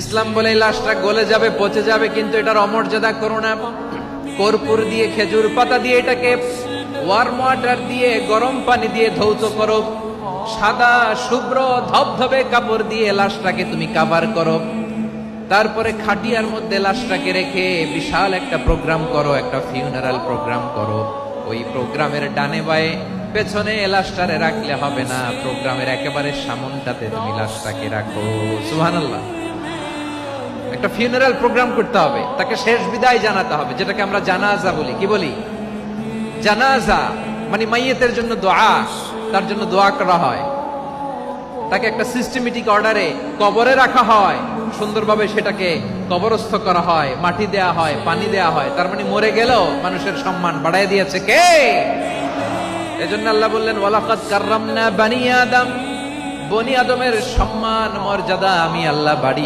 ইসলাম বলে এই লাশটা গলে যাবে, পচে যাবে, কিন্তু এটার অমর্যাদা করো না। কর্পূর দিয়ে, খেজুর পাতা দিয়ে এটাকে ওয়ার্ম ওয়াটার দিয়ে, গরম পানি দিয়ে ধৌত করো। সাদা শুভ্র ধবধবে কাপড় দিয়ে লাশটাকে তুমি কাভার করো। তারপরে খাটিয়ার মধ্যে লাশটাকে রেখে বিশাল একটা প্রোগ্রাম করো, একটা ফিউনারাল প্রোগ্রাম করো। ওই প্রোগ্রামের ডানে বায়ে পেছনে লাশটারে রাখলে হবে না, প্রোগ্রামের একেবারে সামনটাতে তুমি লাশটাকে রাখো। সুবহানাল্লাহ। একটা ফিউনারাল প্রোগ্রাম করতে হবে, তাকে শেষ বিদায় জানাতে হবে, যেটাকে আমরা জানাজা বলি। কি বলি? জানাজা মানে মাইয়েতের জন্য দোয়া, তার জন্য দোয়া করা হয়, তাকে একটা সিস্টেমেটিক অর্ডারে কবরে রাখা হয়, সুন্দরভাবে সেটাকে কবরস্থ করা হয়, মাটি দেয়া হয়, পানি দেয়া হয়। তার মানে মরে গেলেও মানুষের সম্মান বাড়ায় দিয়েছে কে? এজন্য আল্লাহ বললেন ওয়ালাকাদ কাররামনা বানি আদম, বনি আদমের সম্মান মর্যাদা আমি আল্লাহ বাড়িয়ে